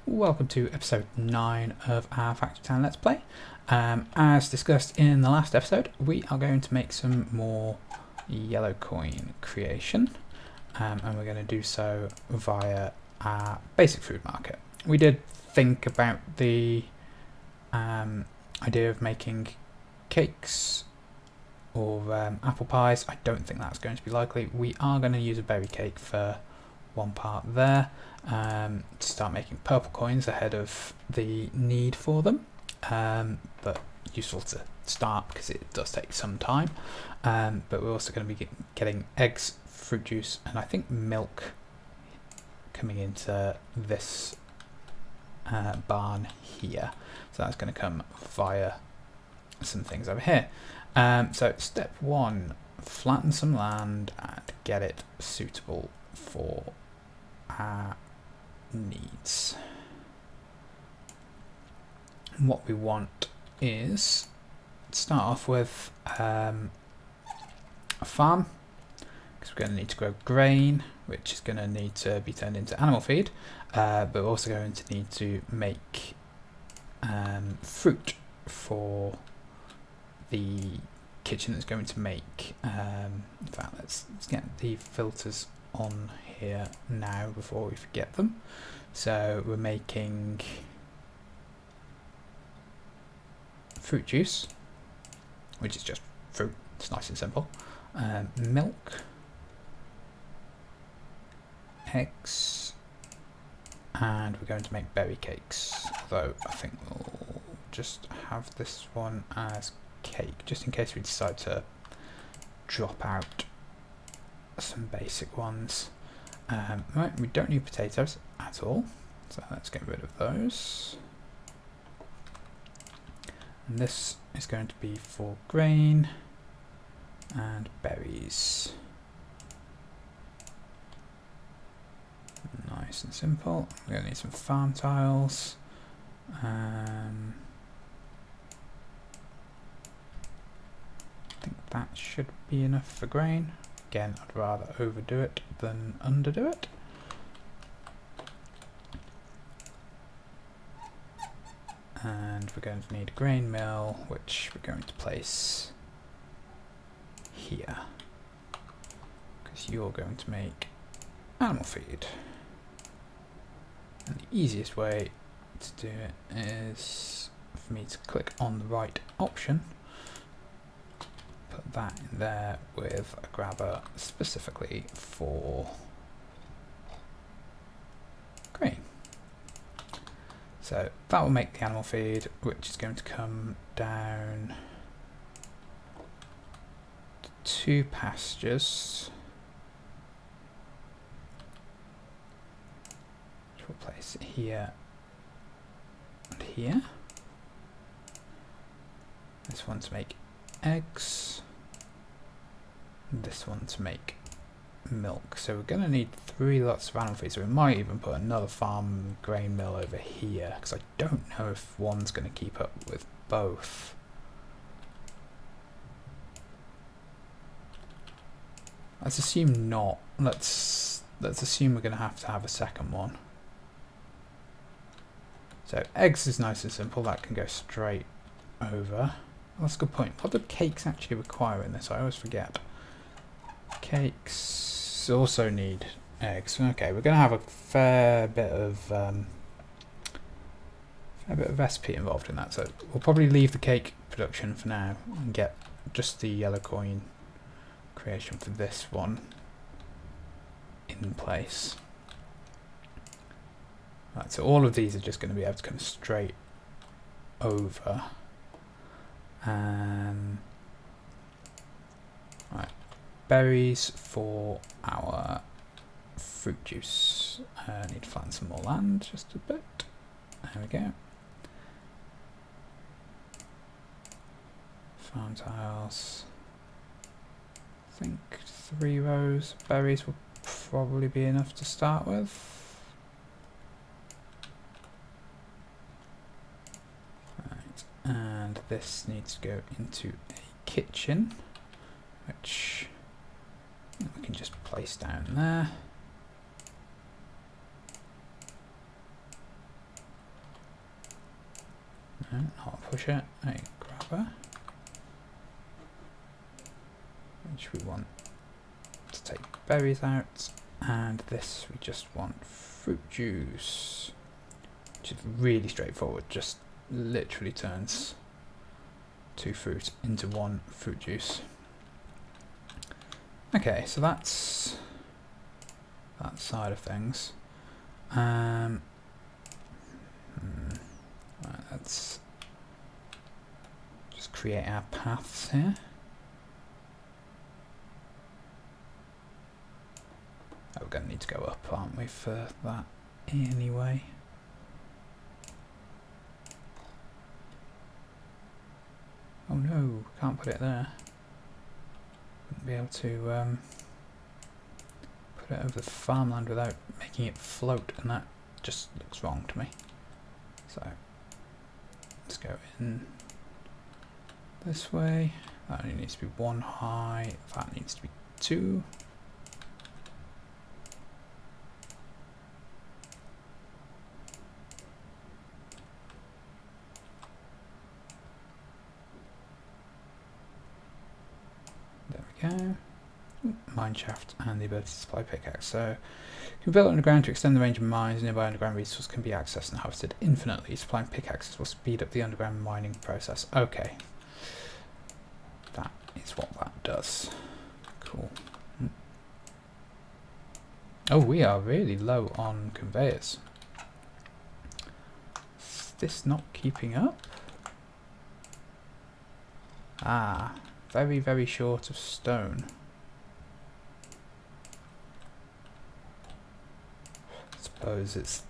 Welcome to episode 9 of our Factory Town Let's Play. As discussed in the last episode, we are going to make some more yellow coin creation, and we're going to do so via our basic food market. We did think about the idea of making cakes or apple pies. I don't think that's going to be likely. We are going to use a berry cake for one part there, to start making purple coins ahead of the need for them, but useful to start because it does take some time. But we're also going to be getting eggs, fruit juice, and I think milk coming into this barn here. So that's going to come via some things over here. So step 1, flatten some land and get it suitable for our needs. And what we want is start off with a farm, because we're going to need to grow grain, which is going to need to be turned into animal feed, but we're also going to need to make fruit for the kitchen that's going to make, in fact let's get the filters on here now before we forget them. So we're making fruit juice, which is just fruit, it's nice and simple, milk, eggs, and we're going to make berry cakes, although I think we'll just have this one as cake just in case we decide to drop out some basic ones. Right, we don't need potatoes at all, so let's get rid of those. And this is going to be for grain and berries. Nice and simple. We're going to need some farm tiles. I think that should be enough for grain. Again, I'd rather overdo it than underdo it. And we're going to need a grain mill, which we're going to place here, because you're going to make animal feed. And the easiest way to do it is for me to click on the right option, put that in there with a grabber specifically for grain. So that will make the animal feed, which is going to come down to 2 pastures. Which we'll place it here and here. This one to make eggs, and this one to make milk. So we're going to need 3 lots of animal feed, so we might even put another farm grain mill over here, because I don't know if one's going to keep up with both. Let's assume not. Let's assume we're going to have a second one. So eggs is nice and simple, that can go straight over. That's a good point. What do cakes actually require in this? I always forget. Cakes also need eggs. Okay, we're going to have a fair bit of recipe involved in that. So we'll probably leave the cake production for now and get just the yellow coin creation for this one in place. Right, so all of these are just going to be able to come straight over. Right, berries for our fruit juice. Need to flatten some more land just a bit. There we go. Farm tiles. I think 3 rows of berries will probably be enough to start with. And this needs to go into a kitchen, which we can just place down there. not a pusher, a grabber, which we want to take berries out, and this we just want fruit juice, which is really straightforward, just literally turns 2 fruit into 1 fruit juice. Okay, so that's that side of things. Right, let's just create our paths here. Oh, we're going to need to go up, aren't we, for that anyway? Oh no, can't put it there. Wouldn't be able to put it over the farmland without making it float, and that just looks wrong to me. So let's go in this way. That only needs to be 1 high, that needs to be 2. There we go. Mineshaft and the ability to supply pickaxe. So, can be built underground to extend the range of mines. Nearby underground resources can be accessed and harvested infinitely. Supplying pickaxes will speed up the underground mining process. Okay. That is what that does. Cool. Oh, we are really low on conveyors. Is this not keeping up? Ah, very, very short of stone. Suppose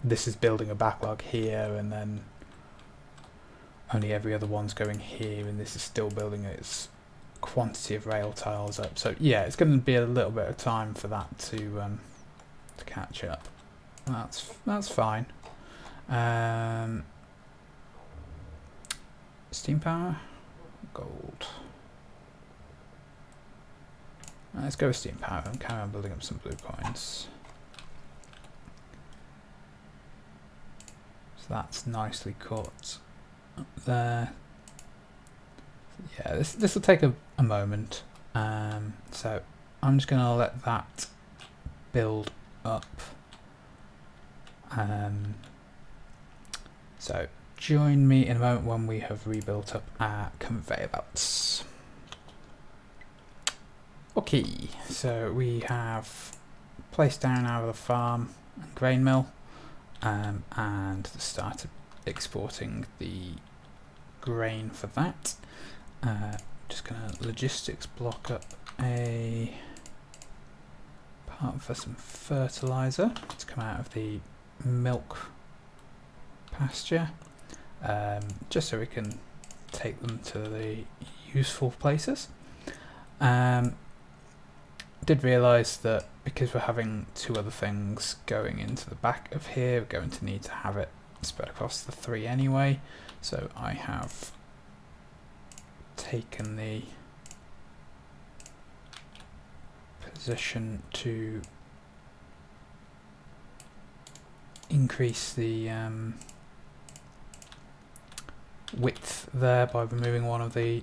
this is building a backlog here, and then only every other one's going here, and this is still building its quantity of rail tiles up. So yeah, it's going to be a little bit of time for that to catch up. That's fine. Steam power, gold. Let's go with steam power and carry on building up some blue coins. That's nicely cut up there. Yeah, this will take a moment. So I'm just going to let that build up. So join me in a moment when we have rebuilt up our conveyor belts. Okay, so we have placed down our farm and grain mill. And started exporting the grain for that. Just going to logistics block up a part for some fertilizer to come out of the milk pasture, just so we can take them to the useful places. Did realise that because we're having 2 other things going into the back of here, we're going to need to have it spread across the 3 anyway. So I have taken the position to increase the width there by removing one of the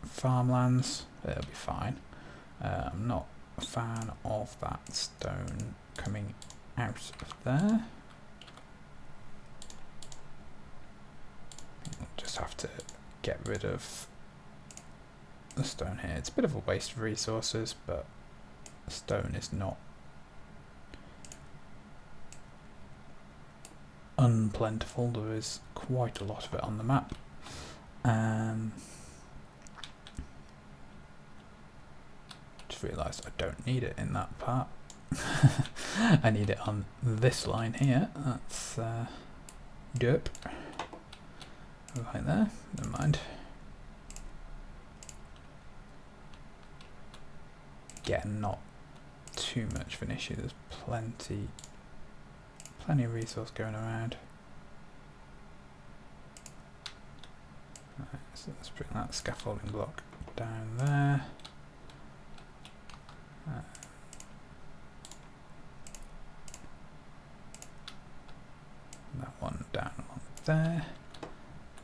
farmlands. It'll be fine. I'm not a fan of that stone coming out of there. We'll just have to get rid of the stone here. It's a bit of a waste of resources, but stone is not unplentiful. There is quite a lot of it on the map. Just realised I don't need it in that part. I need it on this line here. That's dope. Right there, never mind. Again, not too much of an issue. There's plenty of resource going around. Right, so let's bring that scaffolding block down there. That one down along there.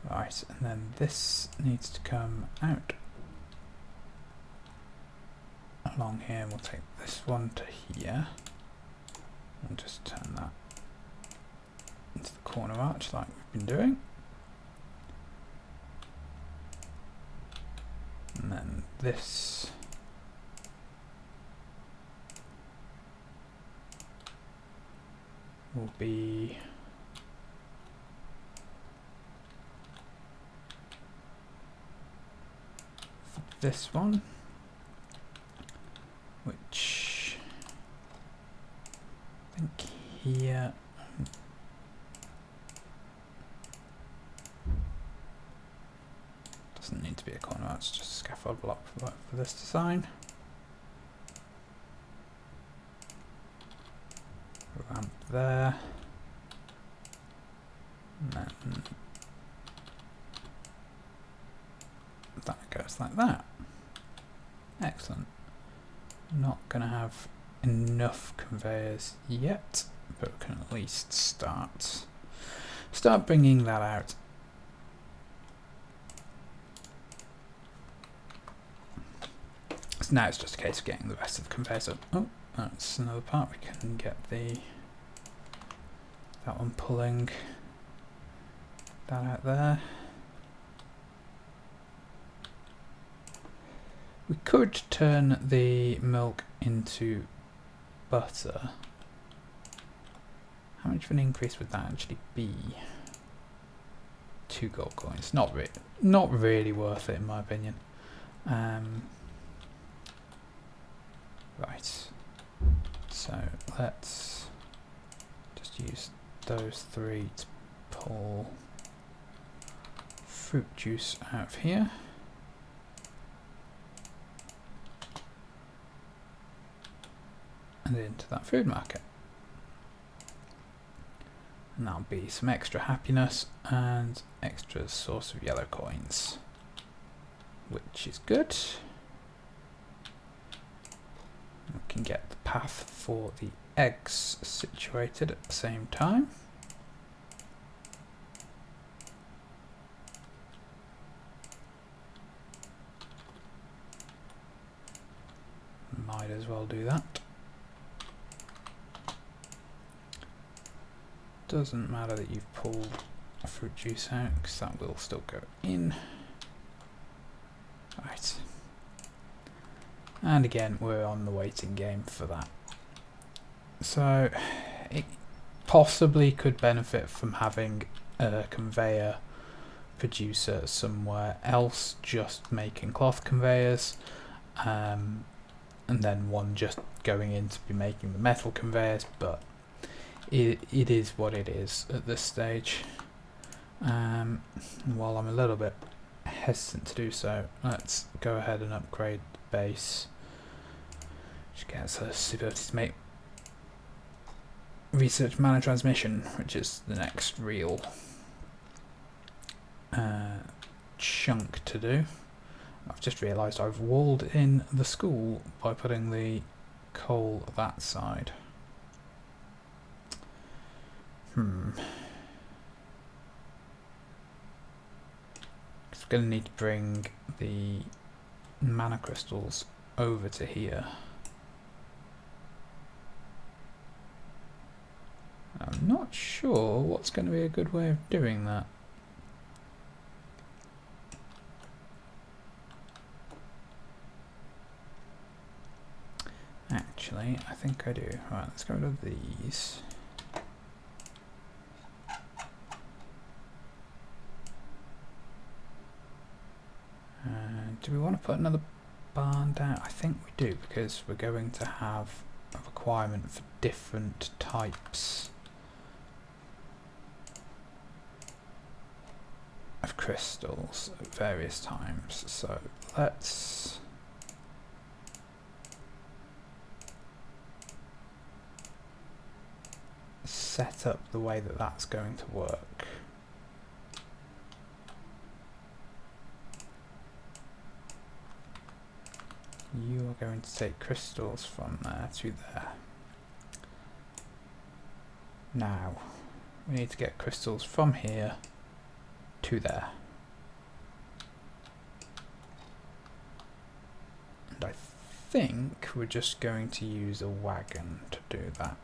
Right, and then this needs to come out along here, and we'll take this one to here. We'll just turn that into the corner arch like we've been doing. And then this will be for this one, which I think here doesn't need to be a corner, it's just a scaffold block for this design. Ramp there, and then that goes like that. Excellent. Not going to have enough conveyors yet, but we can at least start bringing that out. So now it's just a case of getting the rest of the conveyors up. Oh, that's another part. We can get that one pulling that out there. We could turn the milk into butter. How much of an increase would that actually be? 2 gold coins. Not really worth it in my opinion. Right. So let's just use those 3 to pull fruit juice out of here. And into that food market. And that'll be some extra happiness and extra source of yellow coins, which is good. We can get the path for the eggs situated at the same time. Might as well do that. Doesn't matter that you've pulled a fruit juice out, because that will still go in. Right. And again, we're on the waiting game for that. So it possibly could benefit from having a conveyor producer somewhere else just making cloth conveyors, and then one just going in to be making the metal conveyors, but it is what it is at this stage. While I'm a little bit hesitant to do so, let's go ahead and upgrade the base, which gets us the ability to make research mana transmission, which is the next real chunk to do. I've just realised I've walled in the school by putting the coal that side. We're going to need to bring the mana crystals over to here. I'm not sure what's going to be a good way of doing that. Actually, I think I do. Right, let's get rid of these. Do we want to put another barn down? I think we do, because we're going to have a requirement for different types of crystals at various times. So let's set up the way that that's going to work. You are going to take crystals from there to there. Now, we need to get crystals from here to there. And I think we're just going to use a wagon to do that.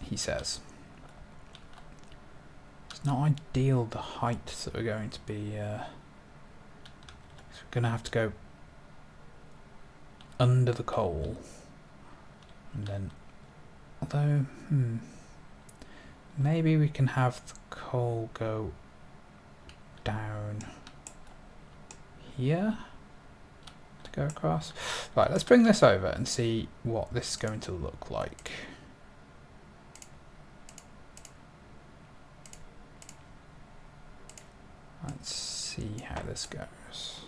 He says. It's not ideal, the height that we're going to be... so we're going to have to go under the coal. And then... Although, maybe we can have the coal go down here to go across. Right, let's bring this over and see what this is going to look like. Let's see how this goes.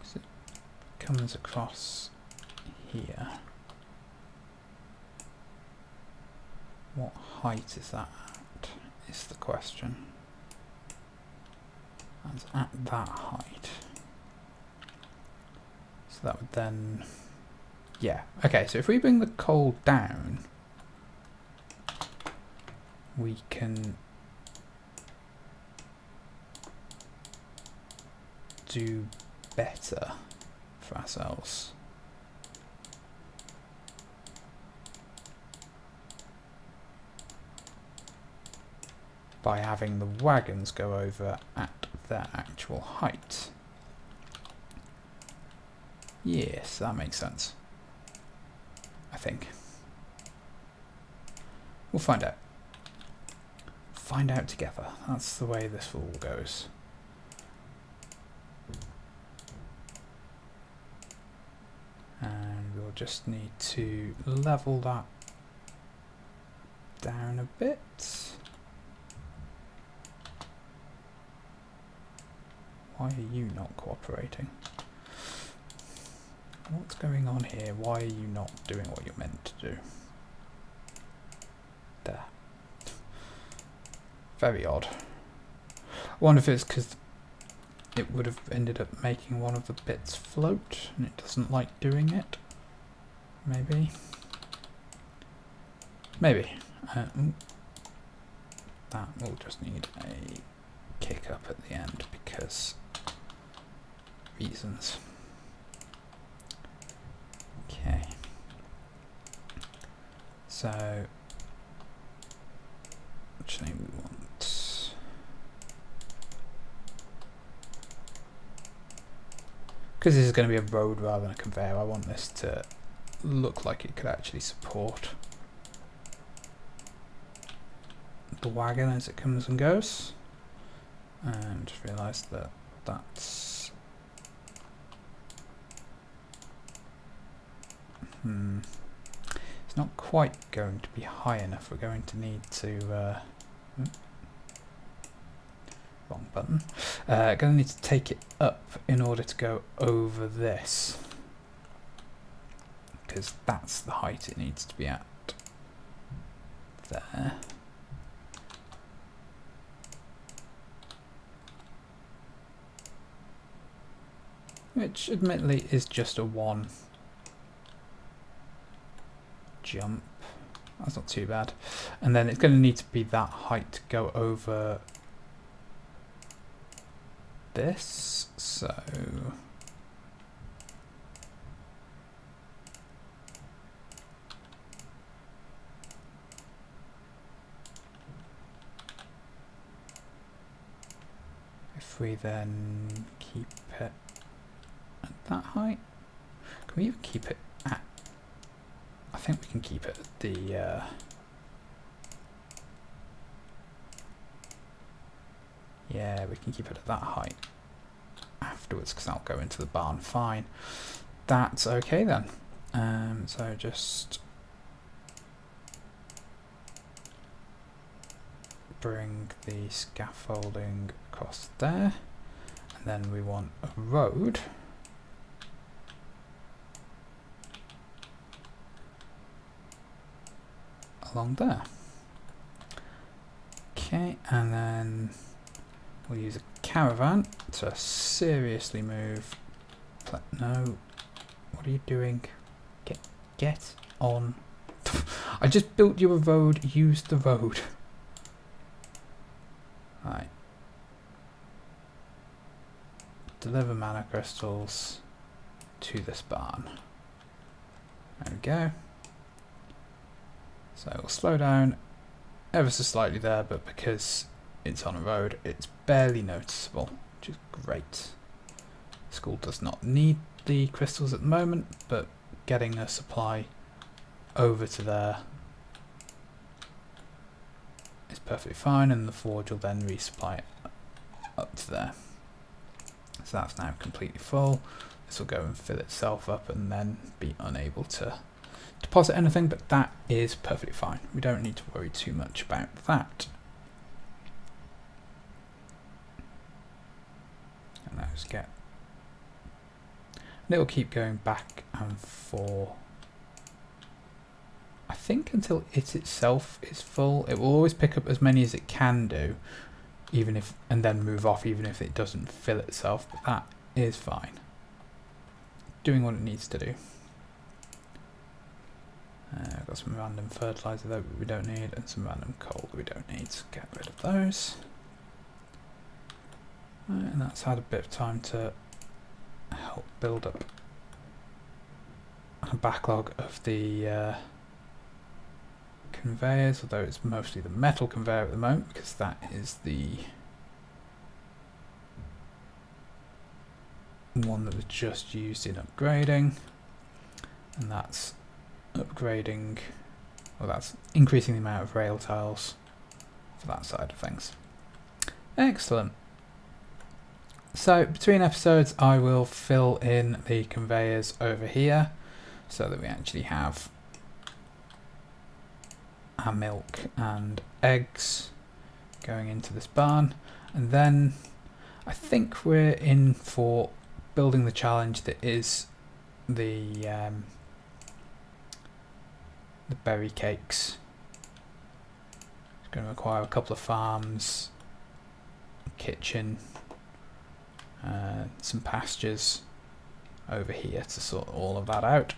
So it comes across here. What height is that at, is the question. That's at that height. So that would then... Yeah, okay, so if we bring the coal down, we can do better for ourselves. By having the wagons go over at their actual height. Yes, that makes sense. I think. We'll find out. Find out together. That's the way this all goes. And we'll just need to level that down a bit. Why are you not cooperating? What's going on here? Why are you not doing what you're meant to do? There. Very odd. I wonder if it's because it would have ended up making one of the bits float and it doesn't like doing it. Maybe. Maybe. That will just need a kick up at the end because reasons. Okay. So actually we want, because this is going to be a road rather than a conveyor, I want this to look like it could actually support the wagon as it comes and goes. And just realised that that's it's not quite going to be high enough. We're going to need to wrong button. Going to need to take it up in order to go over this, because that's the height it needs to be at. There. Which admittedly is just a one jump. That's not too bad. And then it's going to need to be that height to go over this. So if we then keep it at that height, can we even keep it at, I think we can keep it at the yeah, we can keep it at that height afterwards because that'll go into the barn fine. That's okay then. So just bring the scaffolding across there, and then we want a road along there. Okay, and then we'll use a caravan to seriously move. No, what are you doing? Get on. I just built you a road, use the road. Right. Deliver mana crystals to this barn. There we go. So we'll slow down ever so slightly there, but because it's on a road, it's barely noticeable, which is great. School does not need the crystals at the moment, but getting a supply over to there is perfectly fine, and the forge will then resupply it up to there. So that's now completely full. This will go and fill itself up and then be unable to deposit anything, but that is perfectly fine. We don't need to worry too much about that. And let's get... And it will keep going back and forth, I think, until it itself is full. It will always pick up as many as it can do, even if, and then move off even if it doesn't fill itself, but that is fine. Doing what it needs to do. I've got some random fertilizer that we don't need, and some random coal that we don't need, so get rid of those. And that's had a bit of time to help build up a backlog of the conveyors, although it's mostly the metal conveyor at the moment, because that is the one that was just used in upgrading, and that's upgrading, well, that's increasing the amount of rail tiles for that side of things. Excellent. So between episodes I will fill in the conveyors over here so that we actually have our milk and eggs going into this barn, and then I think we're in for building the challenge that is the berry cakes. It's going to require a couple of farms, a kitchen, some pastures over here to sort all of that out,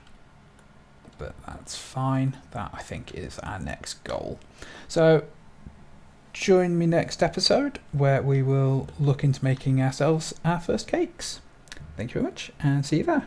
but that's fine. That, I think, is our next goal. So join me next episode where we will look into making ourselves our first cakes. Thank you very much, and see you there.